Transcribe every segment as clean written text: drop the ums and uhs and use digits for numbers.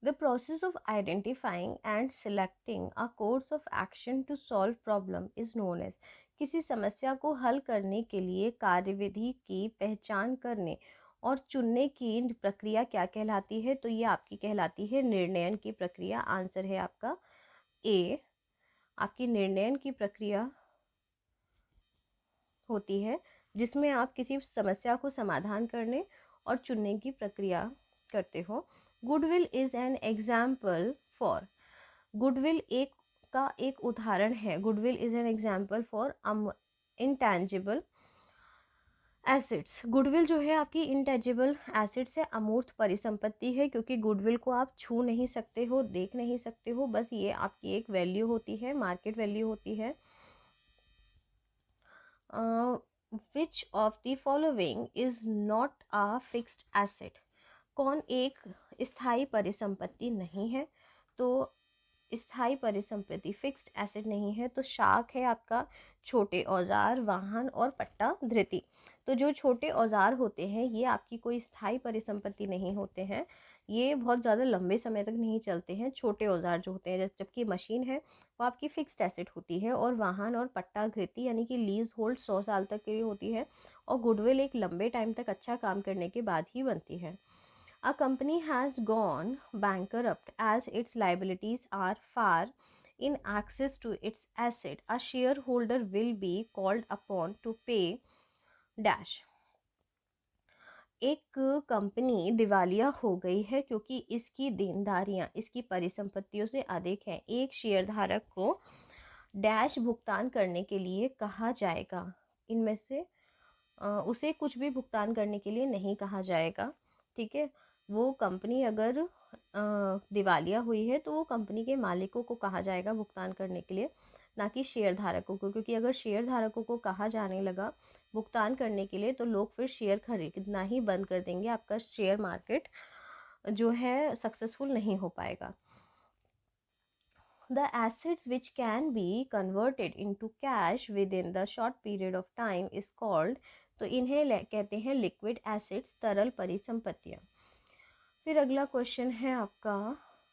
The process of identifying and selecting a course of action to solve problem is known as. किसी समस्या को हल करने के लिए कार्यविधि की पहचान करने और चुनने की प्रक्रिया क्या कहलाती है? तो ये आपकी कहलाती है निर्णयन की प्रक्रिया। आंसर है आपका ए। आपकी निर्णयन की प्रक्रिया होती है जिसमें आप किसी समस्या को समाधान करने और चुनने की प्रक्रिया करते हो। Goodwill is an example for. Goodwill एक उदाहरण है। Goodwill is an example for intangible assets. Goodwill जो है आपकी इंटेंजिबल एसेट्स है, अमूर्त परिसंपत्ति है, क्योंकि गुडविल को आप छू नहीं सकते हो, देख नहीं सकते हो, बस ये आपकी एक वैल्यू होती है, मार्केट वैल्यू होती है। Which of the following is not a fixed asset? कौन एक स्थायी परिसंपत्ति नहीं है? तो स्थायी परिसंपत्ति फिक्स्ड एसेट नहीं है तो शाख है आपका छोटे औजार, वाहन और पट्टा धृति। तो जो छोटे औजार होते हैं ये आपकी कोई स्थायी परिसंपत्ति नहीं होते हैं, ये बहुत ज़्यादा लंबे समय तक नहीं चलते हैं। छोटे औजार जो होते हैं, जबकि मशीन है वो आपकी फिक्स्ड एसेट होती है, और वाहन और पट्टा धृति यानी कि लीज होल्ड 100 साल तक के लिए होती है, और गुडविल एक लंबे टाइम तक अच्छा काम करने के बाद ही बनती है। A company has gone bankrupt as its liabilities are far in access to its asset. A shareholder will be called upon to pay dash। एक कंपनी दिवालिया हो गई है क्योंकि इसकी देनदारियां इसकी परिसंपत्तियों से अधिक हैं। एक शेयरधारक को डैश भुगतान करने के लिए कहा जाएगा। इनमें से उसे कुछ भी भुगतान करने के लिए नहीं कहा जाएगा। ठीक है, वो कंपनी अगर दिवालिया हुई है तो वो कंपनी के मालिकों को कहा जाएगा भुगतान करने के लिए, ना कि शेयर धारकों को, क्योंकि अगर शेयर धारकों को कहा जाने लगा भुगतान करने के लिए तो लोग फिर शेयर खरीदना ही बंद कर देंगे, आपका शेयर मार्केट जो है सक्सेसफुल नहीं हो पाएगा। The assets which can be converted into cash within the short period of time is called, तो इन्हें कहते हैं लिक्विड एसेट्स, तरल परिसंपत्तियां। फिर अगला क्वेश्चन है आपका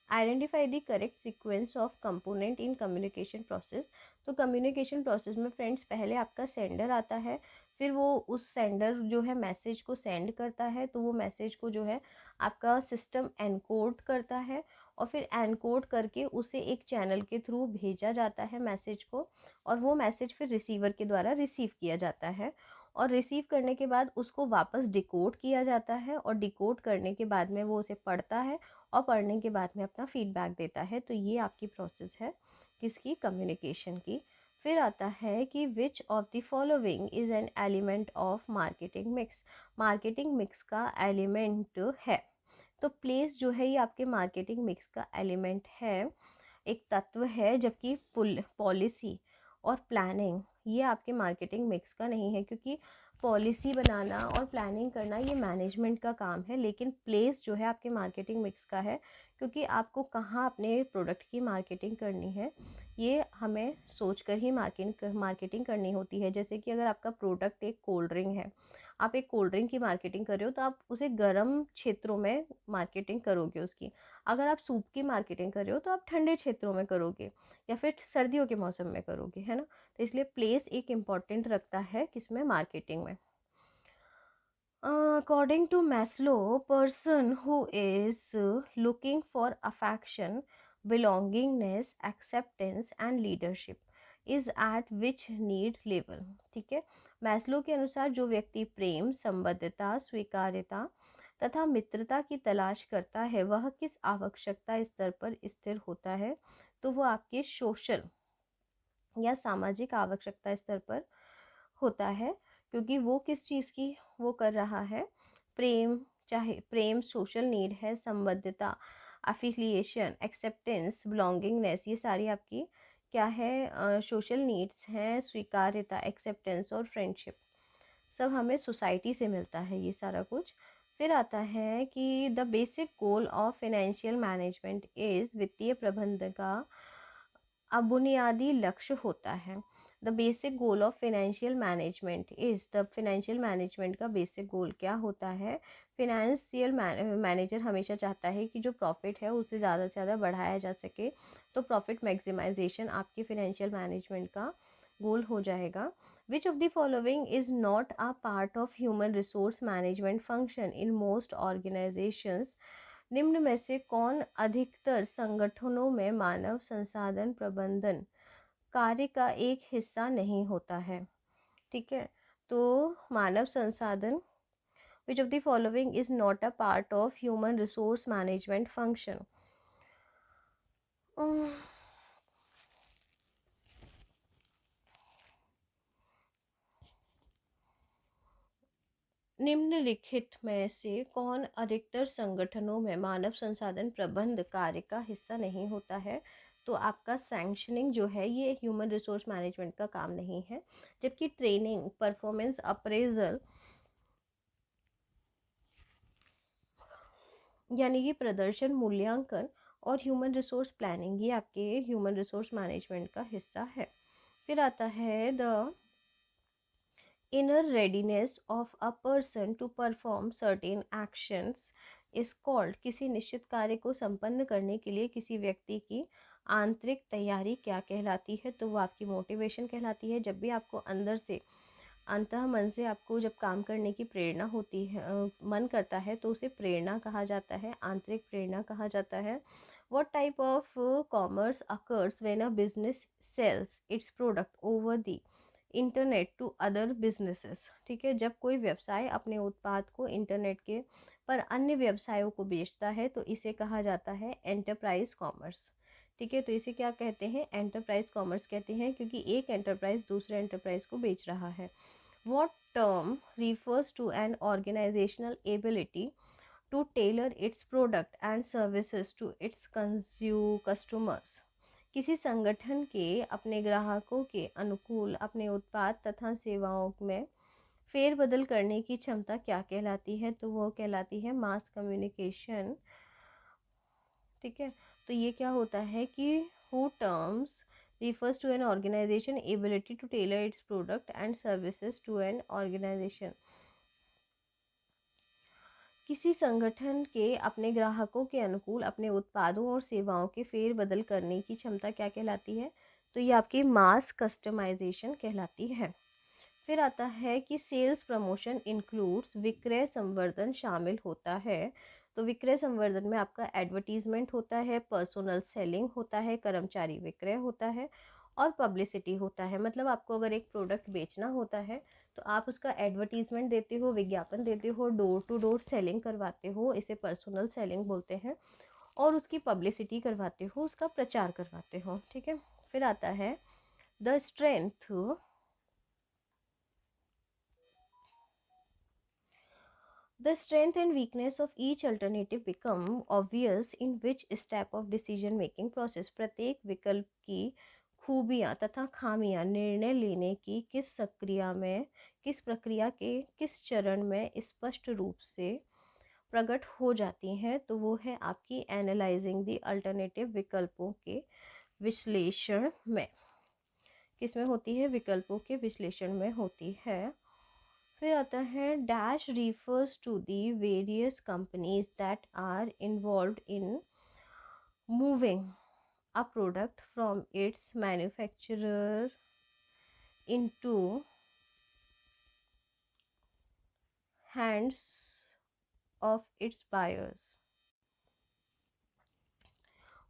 identify the correct sequence of component in communication process. तो कम्युनिकेशन प्रोसेस में फ्रेंड्स पहले आपका सेंडर आता है, फिर वो उस सेंडर जो है मैसेज को सेंड करता है, तो वो मैसेज को जो है आपका सिस्टम एनकोड करता है, और फिर एनकोड करके उसे एक चैनल के थ्रू भेजा जाता है मैसेज को, और वो मैसेज फिर रिसीवर के द्वारा रिसीव किया जाता है, और रिसीव करने के बाद उसको वापस डिकोड किया जाता है, और डिकोड करने के बाद में वो उसे पढ़ता है, और पढ़ने के बाद में अपना फीडबैक देता है। तो ये आपकी प्रोसेस है किसकी? कम्युनिकेशन की। फिर आता है कि विच of the following is an element of marketing mix. Marketing mix का एलिमेंट है, तो प्लेस जो है ये आपके मार्केटिंग मिक्स का एलिमेंट है, एक तत्व है, जबकि पॉलिसी और प्लानिंग ये आपके मार्केटिंग मिक्स का नहीं है, क्योंकि पॉलिसी बनाना और प्लानिंग करना ये मैनेजमेंट का काम है, लेकिन प्लेस जो है आपके मार्केटिंग मिक्स का है, क्योंकि आपको कहाँ अपने प्रोडक्ट की मार्केटिंग करनी है ये हमें सोचकर ही मार्केटिंग करनी होती है। जैसे कि अगर आपका प्रोडक्ट एक कोल्ड ड्रिंक है, आप एक कोल्ड ड्रिंक की मार्केटिंग कर रहे हो तो आप उसे गर्म क्षेत्रों में मार्केटिंग करोगे उसकी। अगर आप सूप की मार्केटिंग कर रहे हो तो आप ठंडे क्षेत्रों में करोगे, या फिर सर्दियों के मौसम में करोगे, है ना। तो इसलिए प्लेस एक इम्पॉर्टेंट रखता है किसमें? मार्केटिंग में। According to Maslow, person who is looking for affection, belongingness, acceptance and leadership is at which need level? ठीक है, मैस्लो के अनुसार जो व्यक्ति प्रेम, संबद्धता, स्वीकार्यता तथा मित्रता की तलाश करता है वह किस आवश्यकता स्तर पर स्थिर होता है? तो वो आपके सोशल या सामाजिक आवश्यकता स्तर पर होता है, क्योंकि वो किस चीज़ की वो कर रहा है? प्रेम, चाहे प्रेम सोशल नीड है, संबद्धता, अफिलिएशन, एक्सेप्टेंस, बिलोंगिंगनेस, ये सारी आपकी क्या है? सोशल नीड्स हैं, स्वीकार्यता, एक्सेप्टेंस और फ्रेंडशिप सब हमें सोसाइटी से मिलता है ये सारा कुछ। फिर आता है कि the basic goal of financial management is, वित्तीय प्रबंधन का अब बुनियादी लक्ष्य होता है। The basic goal of financial management is, the financial management का बेसिक गोल क्या होता है? फिनेंशियल मैनेजर हमेशा चाहता है कि जो प्रॉफिट है उसे ज़्यादा से ज़्यादा बढ़ाया जा सके, तो प्रॉफिट मैक्सिमाइजेशन आपकी फाइनेंशियल मैनेजमेंट का गोल हो जाएगा। विच of the following is not a part of human resource management function in most organisations? निम्न में से कौन अधिकतर संगठनों में मानव संसाधन प्रबंधन कार्य का एक हिस्सा नहीं होता है? ठीक है, तो मानव संसाधन, विच of the following is not a part of human resource management function? निम्नलिखित में से कौन अधिकतर संगठनों में मानव संसाधन प्रबंध कार्य का हिस्सा नहीं होता है? तो आपका सैंक्शनिंग जो है ये ह्यूमन रिसोर्स मैनेजमेंट का काम नहीं है, जबकि ट्रेनिंग, परफॉर्मेंस अप्रेजल यानी कि प्रदर्शन मूल्यांकन और ह्यूमन रिसोर्स प्लानिंग ये आपके ह्यूमन रिसोर्स मैनेजमेंट का हिस्सा है। फिर आता है the inner readiness of a person to perform certain actions is called, किसी निश्चित कार्य को संपन्न करने के लिए किसी व्यक्ति की आंतरिक तैयारी क्या कहलाती है? तो वो आपकी मोटिवेशन कहलाती है। जब भी आपको अंदर से, अंतः मन से आपको जब काम करने की प्रेरणा होती है, मन करता है, तो उसे प्रेरणा कहा जाता है, आंतरिक प्रेरणा कहा जाता है। What type of commerce occurs when a business sells its product over the internet to other businesses? ठीक है, जब कोई व्यवसाय अपने उत्पाद को इंटरनेट के पर अन्य व्यवसायों को बेचता है तो इसे कहा जाता है एंटरप्राइज कॉमर्स। ठीक है, तो इसे क्या कहते हैं? एंटरप्राइज कॉमर्स कहते हैं, क्योंकि एक एंटरप्राइज दूसरे एंटरप्राइज को बेच रहा है। What term refers to an organizational ability to tailor its product and services to its customers? किसी संगठन के अपने ग्राहकों के अनुकूल अपने उत्पाद तथा सेवाओं में फेरबदल करने की क्षमता क्या कहलाती है? तो वो कहलाती है मास कम्युनिकेशन। ठीक है, तो ये क्या होता है कि who terms refers to an organization ability to tailor its product and services to an organization। किसी संगठन के अपने ग्राहकों के अनुकूल अपने उत्पादों और सेवाओं के फेर बदल करने की क्षमता क्या कहलाती है? तो ये आपकी मास कस्टमाइजेशन कहलाती है। फिर आता है कि सेल्स प्रमोशन इंक्लूड्स, विक्रय संवर्धन शामिल होता है। तो विक्रय संवर्धन में आपका एडवर्टीजमेंट होता है, पर्सनल सेलिंग होता है, कर्मचारी विक्रय होता है और पब्लिसिटी होता है। मतलब आपको अगर एक प्रोडक्ट बेचना होता है तो आप उसका एडवर्टीजमेंट देते हो, विज्ञापन देते हो, डोर टू डोर सेलिंग करवाते हो, इसे पर्सनल सेलिंग बोलते हैं, और उसकी पब्लिसिटी करवाते हो, उसका प्रचार करवाते हो। ठीक है, फिर आता है the strength, the strength and weakness of each alternative become obvious in which step of decision making process? प्रत्येक विकल्प की खूबियां तथा खामियां निर्णय लेने की किस प्रक्रिया के किस चरण में स्पष्ट रूप से प्रकट हो जाती हैं? तो वो है आपकी एनालाइजिंग द अल्टरनेटिव, विकल्पों के विश्लेषण में। किस में होती है? विकल्पों के विश्लेषण में होती है। फिर आता है dash refers to the various companies that are involved in moving a product from its manufacturer into hands of its buyers।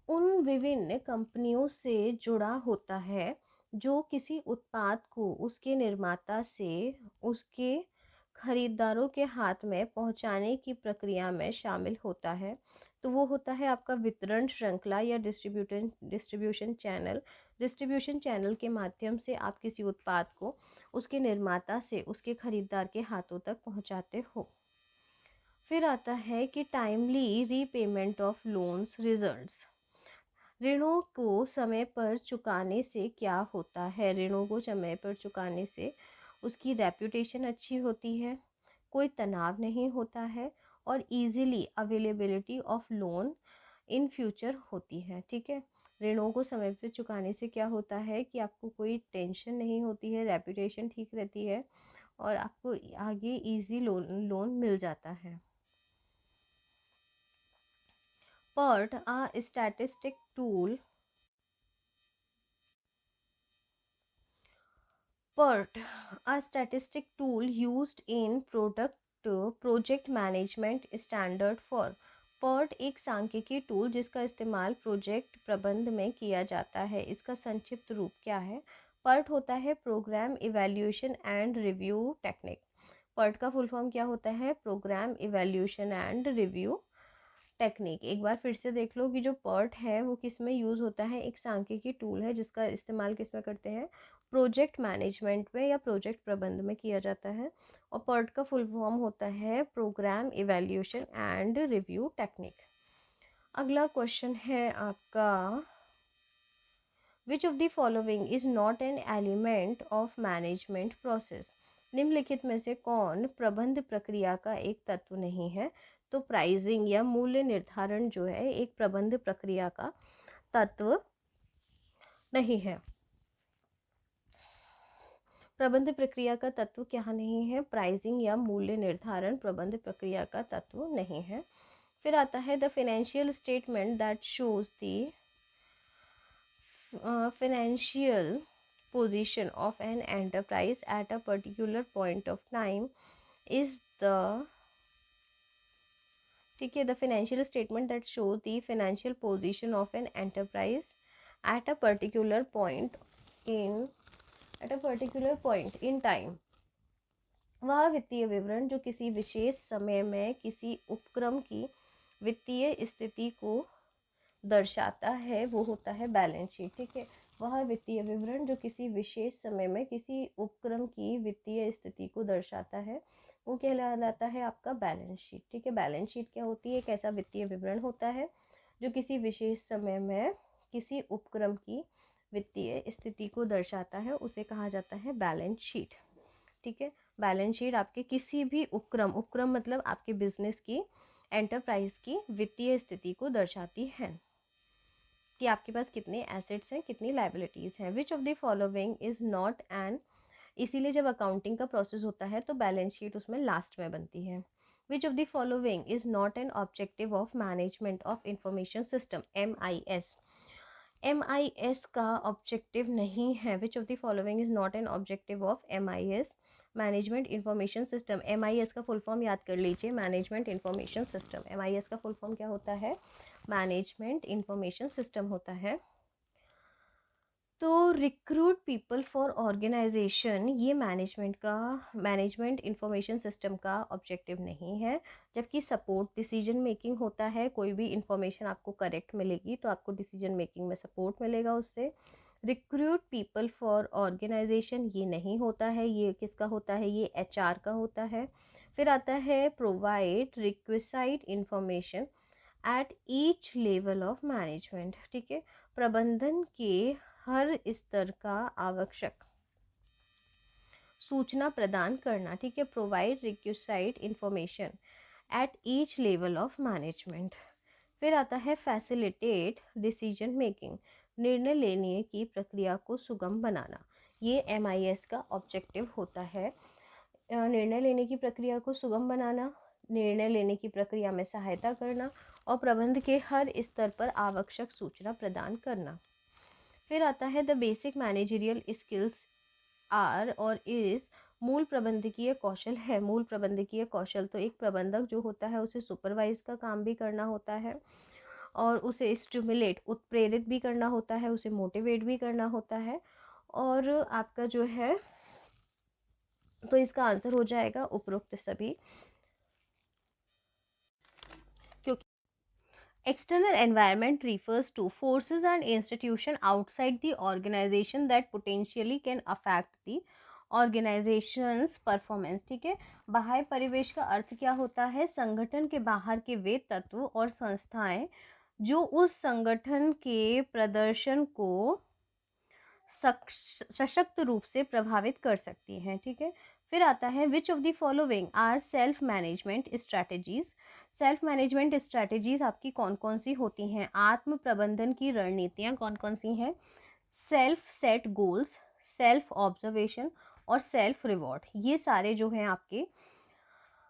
उन विभिन्न कंपनियों से जुड़ा होता है जो किसी उत्पाद को उसके निर्माता से उसके खरीदारों के हाथ में पहुंचाने की प्रक्रिया में शामिल होता है। तो वो होता है आपका वितरण श्रृंखला या डिस्ट्रीब्यूशन चैनल। डिस्ट्रीब्यूशन चैनल के माध्यम से आप किसी उत्पाद को उसके निर्माता से उसके खरीदार के हाथों तक पहुंचाते हो। फिर आता है कि timely repayment of loans results. ऋणों को समय पर चुकाने से क्या होता है? ऋणों को समय पर चुकाने से उसकी रेपुटेशन अच्छी होती है, कोई तनाव नहीं होता है और easily availability of loan in future होती है। ठीक है, ऋणों को समय पे चुकाने से क्या होता है कि आपको कोई टेंशन नहीं होती है, रेपुटेशन ठीक रहती है और आपको आगे इजी लोन मिल जाता है। PERT a statistic tool PERT a statistic tool used in project management standard for PERT एक सांख्यिकी टूल जिसका इस्तेमाल प्रोजेक्ट प्रबंध में किया जाता है। इसका संक्षिप्त रूप क्या है? PERT होता है program evaluation and review technique. PERT का फुल फॉर्म क्या होता है? Program evaluation and review technique. एक बार फिर से देख लो कि जो PERT है वो किस में यूज़ होता है। एक सांख्यिकी टूल है जिसका इस्तेमाल किस में करते हैं? प्रोजेक्ट मैनेजमेंट में या प्रोजेक्ट प्रबंध में किया जाता है। और PERT का फुल फॉर्म होता है program evaluation and review technique. अगला क्वेश्चन है आपका, which of the following is not an element of management process? निम्नलिखित में से कौन प्रबंध प्रक्रिया का एक तत्व नहीं है? तो प्राइसिंग या मूल्य निर्धारण जो है एक प्रबंध प्रक्रिया का तत्व नहीं है। प्रबंध प्रक्रिया का तत्व क्या नहीं है? प्राइसिंग या मूल्य निर्धारण प्रबंध प्रक्रिया का तत्व नहीं है। फिर आता है the financial statement that shows the financial position of an enterprise at a particular point of time is the, ठीक है, the financial statement that show the financial position of an enterprise at a particular point in time. वह वित्तीय विवरण जो किसी विशेष समय में किसी उपक्रम की वित्तीय स्थिति को दर्शाता है वो होता है बैलेंस शीट। ठीक है, वह वित्तीय विवरण जो किसी विशेष समय में किसी उपक्रम की वित्तीय स्थिति को दर्शाता है वो कहलाता है आपका बैलेंस शीट। ठीक है, बैलेंस शीट क्या होती है? एक ऐसा वित्तीय विवरण होता है जो किसी विशेष समय में किसी उपक्रम की वित्तीय स्थिति को दर्शाता है, उसे कहा जाता है बैलेंस शीट। ठीक है, बैलेंस शीट आपके किसी भी उपक्रम मतलब आपके बिजनेस की, एंटरप्राइज की वित्तीय स्थिति को दर्शाती है कि आपके पास कितने एसेट्स हैं, कितनी लाइबिलिटीज़ हैं। विच of the following is not an, इसीलिए जब अकाउंटिंग का प्रोसेस होता है तो बैलेंस शीट उसमें लास्ट में बनती है। Which of the following is not an objective of management of information system, MIS। MIS का ऑब्जेक्टिव नहीं है। Which of the following is not an objective of MIS, management information system. MIS का full form याद कर लीजिए, management information system. MIS का full form क्या होता है? मैनेजमेंट इंफॉर्मेशन सिस्टम होता है। तो रिक्रूट पीपल फॉर ऑर्गेनाइजेशन ये मैनेजमेंट इंफॉर्मेशन सिस्टम का ऑब्जेक्टिव नहीं है। जबकि सपोर्ट डिसीजन मेकिंग होता है, कोई भी इंफॉर्मेशन आपको करेक्ट मिलेगी तो आपको डिसीजन मेकिंग में सपोर्ट मिलेगा उससे। रिक्रूट पीपल फॉर ऑर्गेनाइजेशन ये नहीं होता है, ये किसका होता है? ये HR का होता है। फिर आता है provide requisite information at each level of management. ठीक है, प्रबंधन के हर स्तर का आवश्यक सूचना प्रदान करना। ठीक है, provide requisite information at each level of management. फिर आता है फैसिलिटेट डिसीजन मेकिंग, निर्णय लेने की प्रक्रिया को सुगम बनाना। ये MIS का ऑब्जेक्टिव होता है, निर्णय लेने की प्रक्रिया को सुगम बनाना, निर्णय लेने की प्रक्रिया में सहायता करना और प्रबंध के हर स्तर पर आवश्यक सूचना प्रदान करना। फिर आता है the basic managerial skills are or is, मूल प्रबंधकीय कौशल है। मूल प्रबंधकीय कौशल तो एक प्रबंधक जो होता है उसे सुपरवाइज का काम भी करना होता है और उसे स्टिमुलेट उत्प्रेरित भी करना होता है, उसे मोटिवेट भी करना होता है। और आपका जो है तो इसका आंसर हो जाएगा उपरोक्त सभी, क्योंकि external environment refers to forces and institution outside the organization that potentially can affect the organization's performance। ठीक है, बाह्य परिवेश का अर्थ क्या होता है? संगठन के बाहर के वे तत्व और संस्थाएं जो उस संगठन के प्रदर्शन को सशक्त रूप से प्रभावित कर सकती हैं। ठीक है, फिर आता है which of the following are self management strategies. Self management strategies आपकी कौन कौन सी होती हैं, आत्म प्रबंधन की रणनीतियाँ कौन कौन सी हैं, self set goals, self observation और सेल्फ रिवॉर्ड, ये सारे जो हैं आपके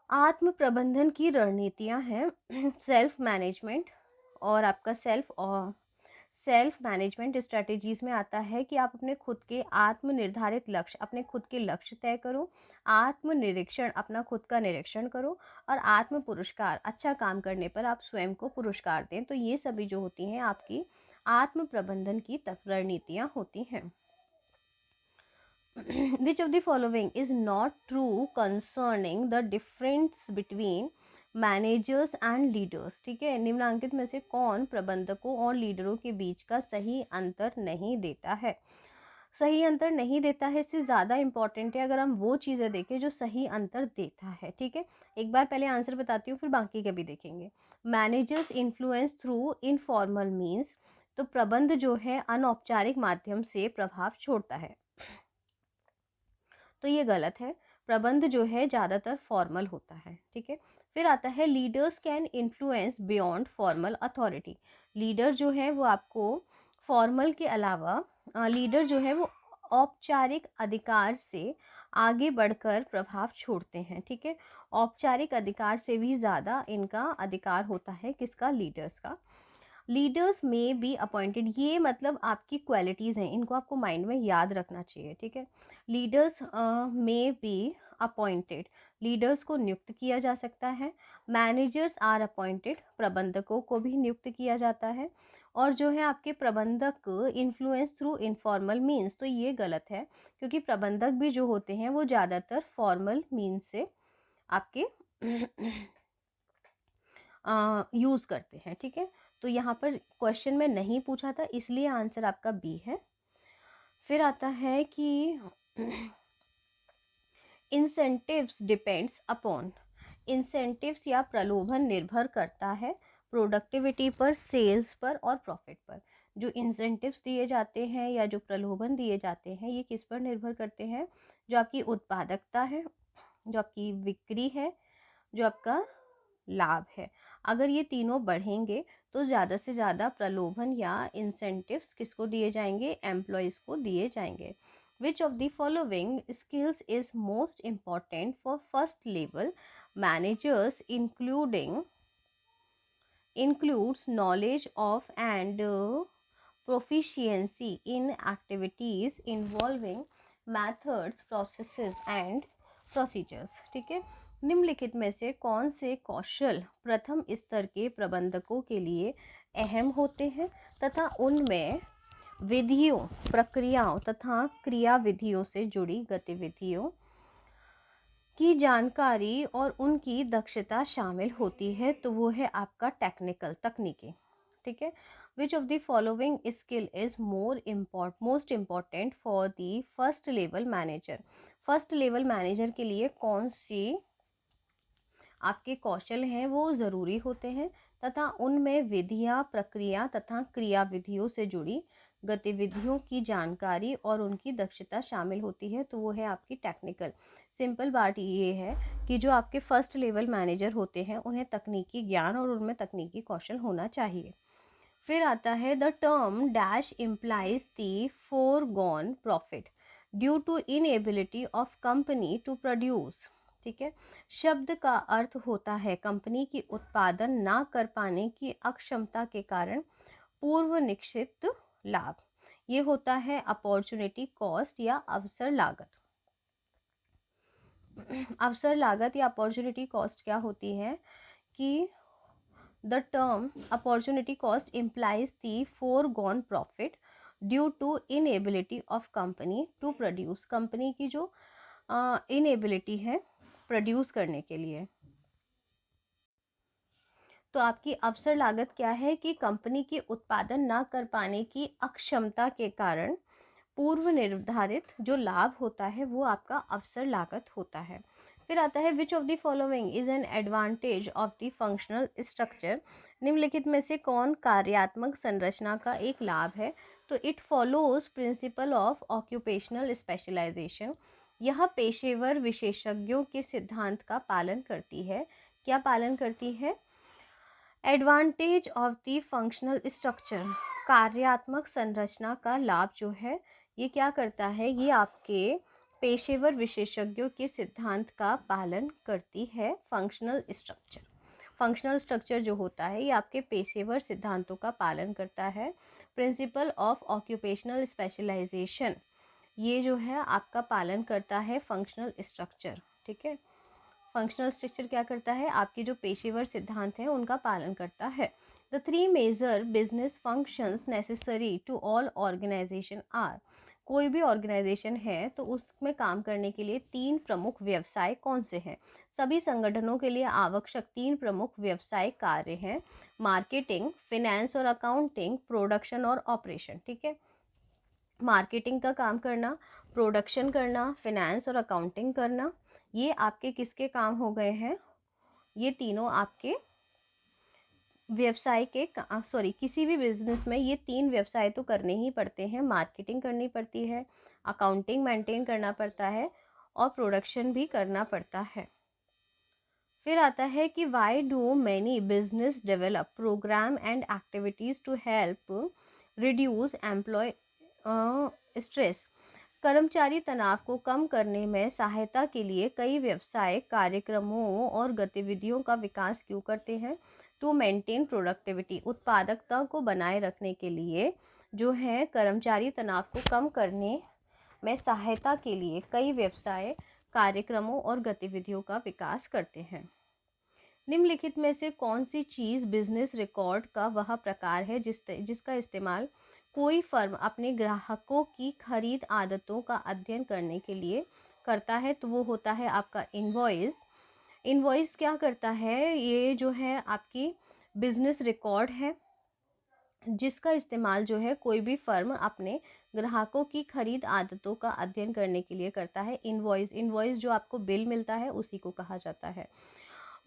आत्म प्रबंधन की रणनीतियाँ हैं। सेल्फ मैनेजमेंट और आपका सेल्फ मैनेजमेंट स्ट्रैटेजीज में आता है कि आप अपने खुद के आत्म निर्धारित लक्ष्य, अपने खुद के लक्ष्य तय करो, आत्म निरीक्षण, अपना खुद का निरीक्षण करो, और आत्म पुरस्कार, अच्छा काम करने पर आप स्वयं को पुरस्कार दें। तो ये सभी जो होती हैं आपकी आत्म प्रबंधन की रणनीतियाँ होती हैं। Which of the following is not true concerning the difference between managers and leaders? ठीक है, निम्नांकित में से कौन प्रबंधकों और लीडरों के बीच का सही अंतर नहीं देता है? सही अंतर नहीं देता है इससे ज़्यादा इंपॉर्टेंट है अगर हम वो चीज़ें देखें जो सही अंतर देता है। ठीक है, एक बार पहले आंसर बताती हूँ, फिर बाकी का भी देखेंगे। Managers influence through informal means, तो प्रबंध जो है अनौपचारिक माध्यम से प्रभाव छोड़ता है, तो ये गलत है। प्रबंध जो है ज़्यादातर फॉर्मल होता है। ठीक है, फिर आता है leaders can influence beyond formal authority. Leader जो है वो आपको फॉर्मल के अलावा, लीडर जो है वो औपचारिक अधिकार से आगे बढ़कर प्रभाव छोड़ते हैं। ठीक है, औपचारिक अधिकार से भी ज़्यादा इनका अधिकार होता है, किसका? लीडर्स का। लीडर्स में बी अपॉइंटेड, ये मतलब आपकी क्वालिटीज़ हैं, इनको आपको माइंड में याद रखना चाहिए। ठीक है, लीडर्स में बी अपॉइंटेड, लीडर्स को नियुक्त किया जा सकता है। मैनेजर्स आर अपॉइंटेड, प्रबंधकों को भी नियुक्त किया जाता है। और जो है आपके प्रबंधक इन्फ्लुएंस थ्रू इनफॉर्मल मीन्स, तो ये गलत है, क्योंकि प्रबंधक भी जो होते हैं वो ज़्यादातर फॉर्मल मीन्स से आपके यूज़ करते हैं। ठीक है, तो यहाँ पर क्वेश्चन में नहीं पूछा था, इसलिए आंसर आपका बी है। फिर आता है कि इंसेंटिव्स डिपेंड्स अपॉन, इंसेंटिव्स या प्रलोभन निर्भर करता है प्रोडक्टिविटी पर, सेल्स पर और प्रॉफिट पर। जो इंसेंटिव्स दिए जाते हैं या जो प्रलोभन दिए जाते हैं, ये किस पर निर्भर करते हैं? जो आपकी उत्पादकता है, जो आपकी बिक्री है, जो आपका लाभ है। अगर ये तीनों बढ़ेंगे तो ज़्यादा से ज़्यादा प्रलोभन या इंसेंटिव्स किसको दिए जाएंगे? एम्प्लॉयज़ को दिए जाएंगे। विच of the following skills is most important for first level managers includes knowledge of and proficiency in activities involving methods, processes and procedures। ठीक है, निम्नलिखित में से कौन से कौशल प्रथम स्तर के प्रबंधकों के लिए अहम होते हैं तथा उनमें विधियों, प्रक्रियाओं तथा क्रियाविधियों से जुड़ी गतिविधियों की जानकारी और उनकी दक्षता शामिल होती है? तो वो है आपका टेक्निकल, तकनीकी। ठीक है, which of the following skill is most important for the first level manager? First level manager के लिए कौन सी आपके कौशल हैं वो ज़रूरी होते हैं तथा उनमें विधियाँ, प्रक्रिया तथा क्रियाविधियों से जुड़ी गतिविधियों की जानकारी और उनकी दक्षता शामिल होती है? तो वो है आपकी टेक्निकल। सिंपल बात ये है कि जो आपके फर्स्ट लेवल मैनेजर होते हैं उन्हें तकनीकी ज्ञान और उनमें तकनीकी कौशल होना चाहिए। फिर आता है the term dash implies the foregone profit due to inability of company to produce. ठीक है, शब्द का अर्थ होता है कंपनी की उत्पादन ना कर पाने की अक्षमता के कारण पूर्व निश्चित लाभ। ये होता है अपॉर्चुनिटी कॉस्ट या अवसर लागत। अवसर लागत या अपॉर्चुनिटी कॉस्ट क्या होती है कि the term opportunity cost implies the foregone profit due to inability of company to produce, company की जो इनएबिलिटी है प्रोड्यूस करने के लिए। तो आपकी अवसर लागत क्या है कि कंपनी की उत्पादन ना कर पाने की अक्षमता के कारण पूर्व निर्धारित जो लाभ होता है वो आपका अवसर लागत होता है। फिर आता है which of the following is an advantage of the functional structure? निम्नलिखित में से कौन कार्यात्मक संरचना का एक लाभ है? तो it follows principle of occupational specialization, यह पेशेवर विशेषज्ञों के सिद्धांत का पालन करती है। क्या पालन करती है? Advantage of the functional structure, कार्यात्मक संरचना का लाभ जो है ये क्या करता है, ये आपके पेशेवर विशेषज्ञों के सिद्धांत का पालन करती है। फंक्शनल स्ट्रक्चर जो होता है ये आपके पेशेवर सिद्धांतों का पालन करता है। प्रिंसिपल ऑफ ऑक्यूपेशनल स्पेशलाइजेशन, ये जो है आपका पालन करता है फंक्शनल स्ट्रक्चर। ठीक है, फंक्शनल स्ट्रक्चर क्या करता है, आपके जो पेशेवर सिद्धांत हैं उनका पालन करता है। The three major business functions necessary to all organization are, कोई भी ऑर्गेनाइजेशन है तो उसमें काम करने के लिए तीन प्रमुख व्यवसाय कौन से हैं, सभी संगठनों के लिए आवश्यक तीन प्रमुख व्यवसाय कार्य हैं, मार्केटिंग, फिनेंस और अकाउंटिंग, प्रोडक्शन और ऑपरेशन। ठीक है, मार्केटिंग का काम करना, प्रोडक्शन करना, फिनेंस और अकाउंटिंग करना, ये आपके किसके काम हो गए हैं, ये तीनों आपके व्यवसाय के किसी भी बिजनेस में ये तीन व्यवसाय तो करने ही पड़ते हैं। मार्केटिंग करनी पड़ती है, अकाउंटिंग मेंटेन करना पड़ता है और प्रोडक्शन भी करना पड़ता है। फिर आता है कि why do many business develop program and activities to help reduce employee stress, कर्मचारी तनाव को कम करने में सहायता के लिए कई व्यवसाय कार्यक्रमों और गतिविधियों का विकास क्यों करते हैं। टू मेंटेन प्रोडक्टिविटी, उत्पादकता को बनाए रखने के लिए जो है कर्मचारी तनाव को कम करने में सहायता के लिए कई व्यवसाय कार्यक्रमों और गतिविधियों का विकास करते हैं। निम्नलिखित में से कौन सी चीज़ बिजनेस रिकॉर्ड का वह प्रकार है जिसका इस्तेमाल कोई फर्म अपने ग्राहकों की खरीद आदतों का अध्ययन करने के लिए करता है, तो वो होता है आपका इनवॉइस। इनवॉइस क्या करता है, ये जो है आपकी बिजनेस रिकॉर्ड है जिसका इस्तेमाल जो है कोई भी फर्म अपने ग्राहकों की खरीद आदतों का अध्ययन करने के लिए करता है। इनवॉइस जो आपको बिल मिलता है उसी को कहा जाता है।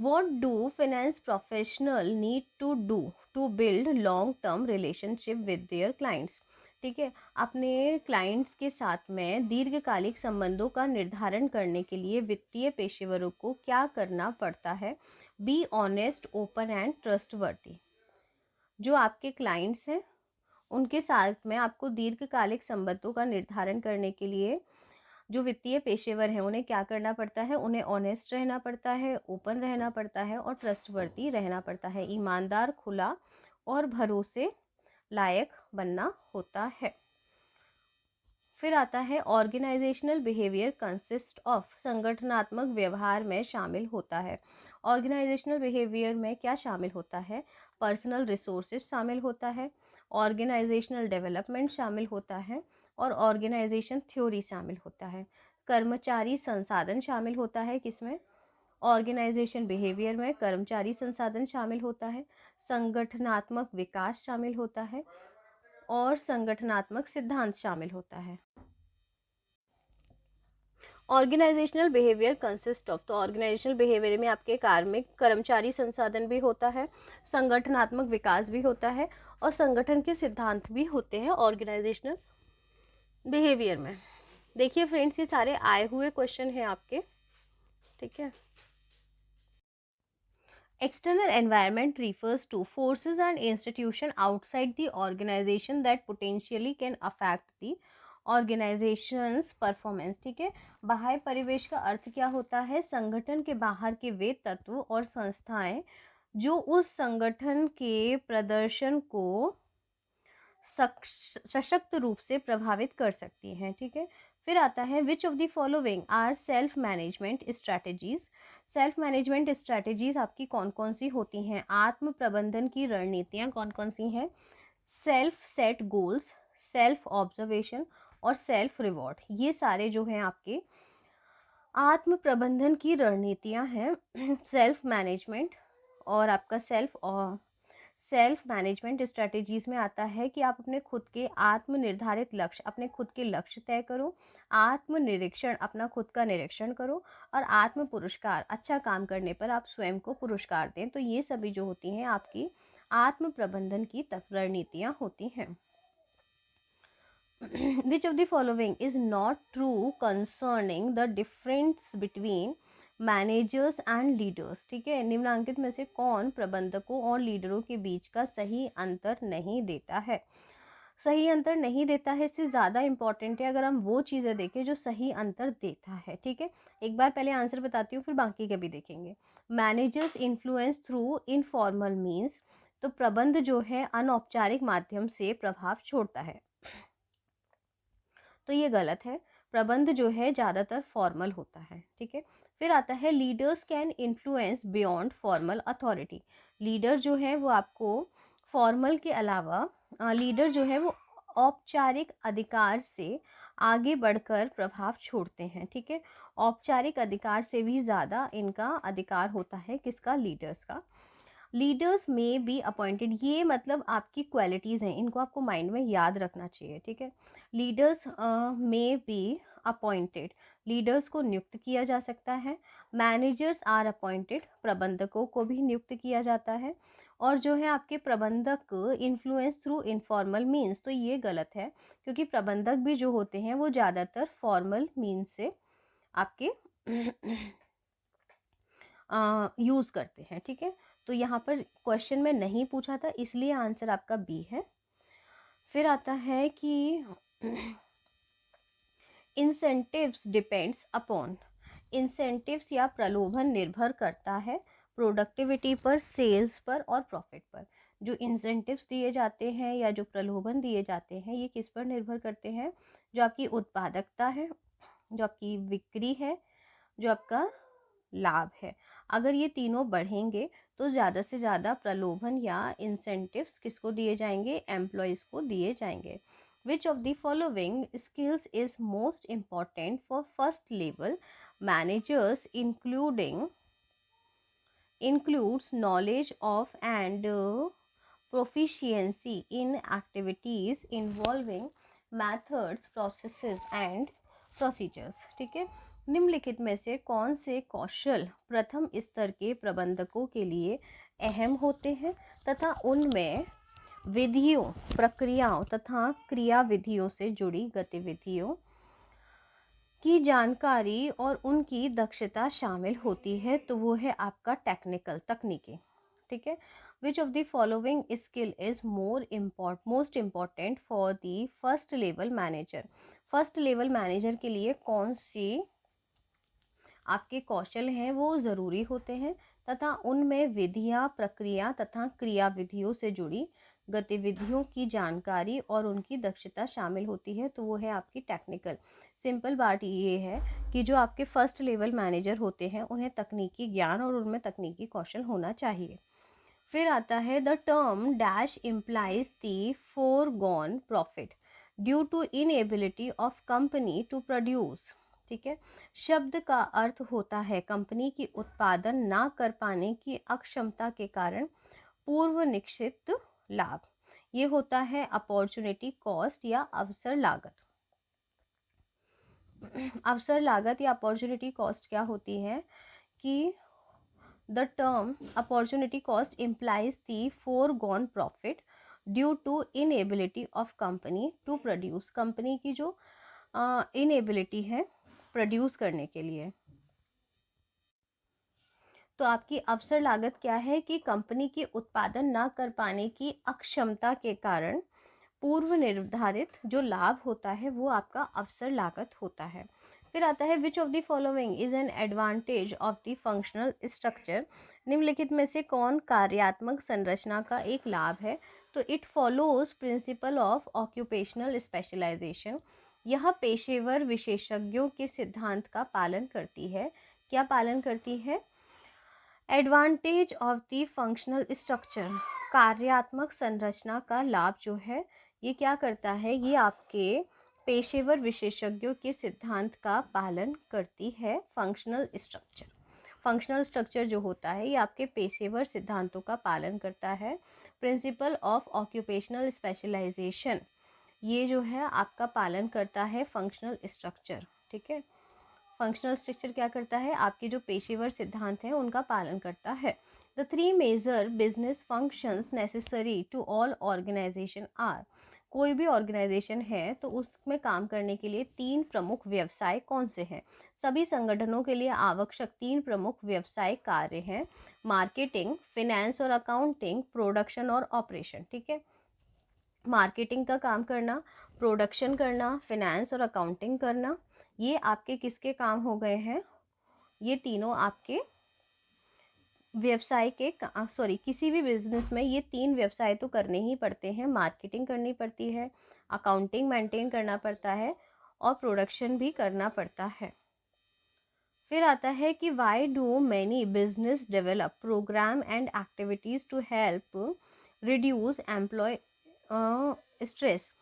What do finance professional need to do to build long term relationship with their clients? ठीक है, अपने क्लाइंट्स के साथ में दीर्घकालिक संबंधों का निर्धारण करने के लिए वित्तीय पेशेवरों को क्या करना पड़ता है। Be honest, open and trustworthy, जो आपके क्लाइंट्स हैं उनके साथ में आपको दीर्घकालिक संबंधों का निर्धारण करने के लिए जो वित्तीय पेशेवर हैं उन्हें क्या करना पड़ता है, उन्हें ऑनेस्ट रहना पड़ता है, ओपन रहना पड़ता है और ट्रस्टवर्दी रहना पड़ता है, ईमानदार, खुला और भरोसे लायक बनना होता है। फिर आता है ऑर्गेनाइजेशनल बिहेवियर कंसिस्ट ऑफ, संगठनात्मक व्यवहार में शामिल होता है। ऑर्गेनाइजेशनल बिहेवियर में क्या शामिल होता है, पर्सनल रिसोर्सेज शामिल होता है, ऑर्गेनाइजेशनल डेवलपमेंट शामिल होता है और ऑर्गेनाइजेशन थ्योरी शामिल होता है। कर्मचारी संसाधन शामिल होता है किसमें, ऑर्गेनाइजेशन बिहेवियर में कर्मचारी संसाधन शामिल होता है, संगठनात्मक विकास शामिल होता है और संगठनात्मक सिद्धांत शामिल होता है। ऑर्गेनाइजेशनल बिहेवियर कंसिस्ट ऑफ, तो ऑर्गेनाइजेशनल बिहेवियर में आपके कार्मिक कर्मचारी संसाधन भी होता है, संगठनात्मक विकास भी होता है और संगठन के सिद्धांत भी होते हैं ऑर्गेनाइजेशनल बिहेवियर में। देखिए फ्रेंड्स, ये सारे आए हुए क्वेश्चन हैं आपके। ठीक है, external environment refers to forces and institution outside the organization that potentially can affect the organization's performance। ठीक है, बाह्य परिवेश का अर्थ क्या होता है, संगठन के बाहर के वे तत्व और संस्थाएं जो उस संगठन के प्रदर्शन को सशक्त रूप से प्रभावित कर सकती हैं। ठीक है, फिर आता है which of the following are self management strategies. Self management strategies आपकी कौन कौन सी होती हैं, आत्म प्रबंधन की रणनीतियाँ कौन कौन सी हैं, self set goals, self observation और सेल्फ रिवॉर्ड, ये सारे जो हैं आपके आत्म प्रबंधन की रणनीतियाँ हैं। सेल्फ मैनेजमेंट और आपका सेल्फ मैनेजमेंट स्ट्रैटेजीज में आता है कि आप अपने खुद के आत्म निर्धारित लक्ष्य, अपने खुद के लक्ष्य तय करो, आत्म निरीक्षण, अपना खुद का निरीक्षण करो और आत्म पुरस्कार, अच्छा काम करने पर आप स्वयं को पुरस्कार दें। तो ये सभी जो होती हैं आपकी आत्म प्रबंधन की रणनीतियाँ होती हैं। Which of the following is not true concerning the difference between managers and leaders, ठीक है, निम्नलिखित में से कौन प्रबंधकों और लीडरों के बीच का सही अंतर नहीं देता है। सही अंतर नहीं देता है इससे ज़्यादा इंपॉर्टेंट है अगर हम वो चीज़ें देखें जो सही अंतर देता है, ठीक है। एक बार पहले आंसर बताती हूँ, फिर बाकी के भी देखेंगे। Managers influence through informal means, तो प्रबंध जो है अनौपचारिक माध्यम से प्रभाव छोड़ता है, तो ये गलत है। प्रबंध जो है ज़्यादातर फॉर्मल होता है, ठीक है। फिर आता है leaders can influence beyond formal authority. Leader जो है वो आपको फॉर्मल के अलावा लीडर जो है वो औपचारिक अधिकार से आगे बढ़कर प्रभाव छोड़ते हैं, ठीक है। औपचारिक अधिकार से भी ज़्यादा इनका अधिकार होता है, किसका, लीडर्स का। लीडर्स में बी अपॉइंटेड, ये मतलब आपकी क्वालिटीज़ हैं, इनको आपको माइंड में याद रखना चाहिए, ठीक है। लीडर्स में बी अपॉइंटेड, लीडर्स को नियुक्त किया जा सकता है। मैनेजर्स आर अपॉइंटेड, प्रबंधकों को भी नियुक्त किया जाता है। और जो है आपके प्रबंधक इन्फ्लुएंस थ्रू इनफॉर्मल मीन्स, तो ये गलत है, क्योंकि प्रबंधक भी जो होते हैं वो ज़्यादातर फॉर्मल मीन्स से आपके यूज़ करते हैं, ठीक है। तो यहाँ पर क्वेश्चन में नहीं पूछा था, इसलिए आंसर आपका बी है। फिर आता है कि इंसेंटिव्स डिपेंड्स अपॉन, इंसेंटिव्स या प्रलोभन निर्भर करता है प्रोडक्टिविटी पर, सेल्स पर और प्रॉफिट पर। जो इंसेंटिव्स दिए जाते हैं या जो प्रलोभन दिए जाते हैं ये किस पर निर्भर करते हैं, जो आपकी उत्पादकता है, जो आपकी बिक्री है, जो आपका लाभ है। अगर ये तीनों बढ़ेंगे तो ज़्यादा से ज़्यादा प्रलोभन या इंसेंटिव्स किसको दिए जाएंगे, एम्प्लॉयज़ को दिए जाएंगे। Which of the following skills is most important for first level managers, includes knowledge of and proficiency in activities involving methods, processes and procedures, ठीक है। निम्नलिखित में से कौन से कौशल प्रथम स्तर के प्रबंधकों के लिए अहम होते हैं तथा उनमें विधियों, प्रक्रियाओं तथा क्रियाविधियों से जुड़ी गतिविधियों की जानकारी और उनकी दक्षता शामिल होती है, तो वो है आपका टेक्निकल, तकनीकी, ठीक है। Which of the following skill is most important for the first level manager, first level manager के लिए कौन सी आपके कौशल हैं वो ज़रूरी होते हैं तथा उनमें विधियाँ, प्रक्रिया तथा क्रियाविधियों से जुड़ी गतिविधियों की जानकारी और उनकी दक्षता शामिल होती है, तो वो है आपकी टेक्निकल। सिंपल बात ये है कि जो आपके फर्स्ट लेवल मैनेजर होते हैं उन्हें तकनीकी ज्ञान और उनमें तकनीकी कौशल होना चाहिए। फिर आता है the term dash implies the foregone profit due to inability of company to produce, ठीक है। शब्द का अर्थ होता है कंपनी की उत्पादन ना कर पाने की अक्षमता के कारण पूर्व निश्चित लाभ, ये होता है अपॉर्चुनिटी कॉस्ट या अवसर लागत। अवसर लागत या अपॉर्चुनिटी कॉस्ट क्या होती है कि the term opportunity cost implies the foregone profit due to inability of company to produce, company की जो इनएबिलिटी है प्रोड्यूस करने के लिए। तो आपकी अवसर लागत क्या है कि कंपनी की उत्पादन ना कर पाने की अक्षमता के कारण पूर्व निर्धारित जो लाभ होता है वो आपका अवसर लागत होता है। फिर आता है which of the following is an advantage of the functional structure, निम्नलिखित में से कौन कार्यात्मक संरचना का एक लाभ है, तो it follows principle of occupational specialization, यह पेशेवर विशेषज्ञों के सिद्धांत का पालन करती है। क्या पालन करती है, advantage of the functional structure, कार्यात्मक संरचना का लाभ जो है ये क्या करता है, ये आपके पेशेवर विशेषज्ञों के सिद्धांत का पालन करती है। फंक्शनल स्ट्रक्चर, फंक्शनल स्ट्रक्चर जो होता है ये आपके पेशेवर सिद्धांतों का पालन करता है। प्रिंसिपल ऑफ ऑक्यूपेशनल स्पेशलाइजेशन, ये जो है आपका पालन करता है फंक्शनल स्ट्रक्चर, ठीक है। फंक्शनल स्ट्रक्चर क्या करता है, आपके जो पेशेवर सिद्धांत हैं उनका पालन करता है। The three major business functions necessary to all organization are, कोई भी ऑर्गेनाइजेशन है तो उसमें काम करने के लिए 3 प्रमुख व्यवसाय कौन से हैं? सभी संगठनों के लिए आवश्यक 3 प्रमुख व्यवसायिक कार्य हैं: मार्केटिंग, फिनेंस और अकाउंटिंग, प्रोडक्शन और ऑपरेशन। ठीक है, मार्केटिंग का काम करना, प्रोडक्शन करना, फिनेंस और अकाउंटिंग करना, ये आपके किसके काम हो गए हैं? ये तीनों आपके व्यवसाय के सॉरी किसी भी बिजनेस में ये 3 व्यवसाय तो करने ही पड़ते हैं। मार्केटिंग करनी पड़ती है, अकाउंटिंग मेंटेन करना पड़ता है और प्रोडक्शन भी करना पड़ता है। फिर आता है कि why do many business develop program and activities to help reduce employee stress.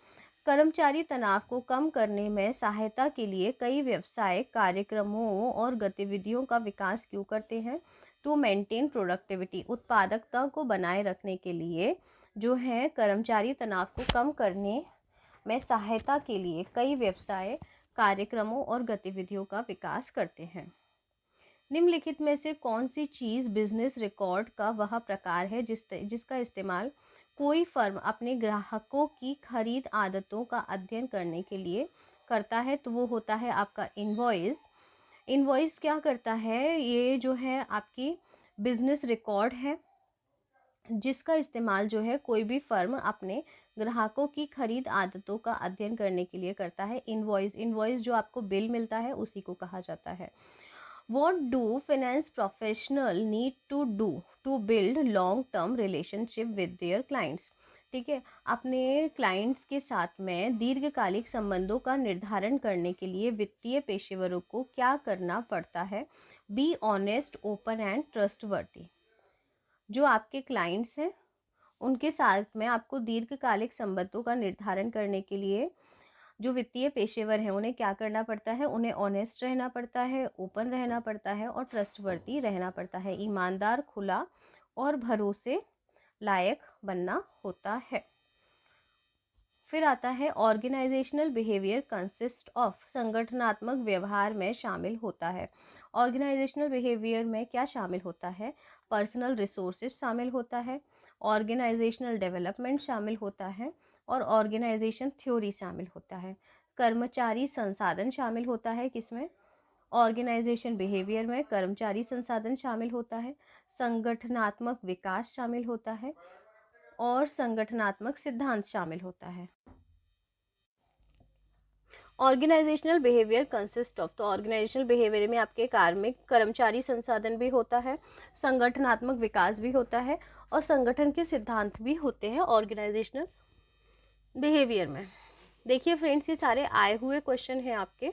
कर्मचारी तनाव को कम करने में सहायता के लिए कई व्यवसाय कार्यक्रमों और गतिविधियों का विकास क्यों करते हैं? टू मेंटेन प्रोडक्टिविटी, उत्पादकता को बनाए रखने के लिए जो है कर्मचारी तनाव को कम करने में सहायता के लिए कई व्यवसाय कार्यक्रमों और गतिविधियों का विकास करते हैं। निम्नलिखित में से कौन सी चीज़ बिजनेस रिकॉर्ड का वह प्रकार है जिसका इस्तेमाल कोई फर्म अपने ग्राहकों की खरीद आदतों का अध्ययन करने के लिए करता है? तो वो होता है आपका इनवॉइस। इनवॉइस क्या करता है? ये जो है आपकी बिजनेस रिकॉर्ड है जिसका इस्तेमाल जो है कोई भी फर्म अपने ग्राहकों की खरीद आदतों का अध्ययन करने के लिए करता है। इनवॉइस जो आपको बिल मिलता है उसी को कहा जाता है। What do finance professional need to do to build long term relationship with their clients? ठीक है, अपने क्लाइंट्स के साथ में दीर्घकालिक संबंधों का निर्धारण करने के लिए वित्तीय पेशेवरों को क्या करना पड़ता है? Be honest, open and trustworthy. जो आपके क्लाइंट्स हैं उनके साथ में आपको दीर्घकालिक संबंधों का निर्धारण करने के लिए जो वित्तीय पेशेवर हैं उन्हें क्या करना पड़ता है? उन्हें ऑनेस्ट रहना पड़ता है, ओपन रहना पड़ता है और ट्रस्टवर्दी रहना पड़ता है। ईमानदार, खुला और भरोसे लायक बनना होता है। फिर आता है ऑर्गेनाइजेशनल बिहेवियर कंसिस्ट ऑफ, संगठनात्मक व्यवहार में शामिल होता है। ऑर्गेनाइजेशनल बिहेवियर में क्या शामिल होता है? पर्सनल रिसोर्सेज शामिल होता है, ऑर्गेनाइजेशनल डेवलपमेंट शामिल होता है और ऑर्गेनाइजेशन थ्योरी शामिल होता है। कर्मचारी संसाधन शामिल होता है किसमें? ऑर्गेनाइजेशन बिहेवियर में कर्मचारी संसाधन शामिल होता है, संगठनात्मक विकास शामिल होता है और संगठनात्मक सिद्धांत शामिल होता है। ऑर्गेनाइजेशनल बिहेवियर कंसिस्ट ऑफ, तो ऑर्गेनाइजेशनल बिहेवियर में आपके कार्मिक कर्मचारी संसाधन भी होता है, संगठनात्मक विकास भी होता है और संगठन के सिद्धांत भी होते हैं ऑर्गेनाइजेशनल बिहेवियर में। देखिए फ्रेंड्स, ये सारे आए हुए क्वेश्चन हैं आपके।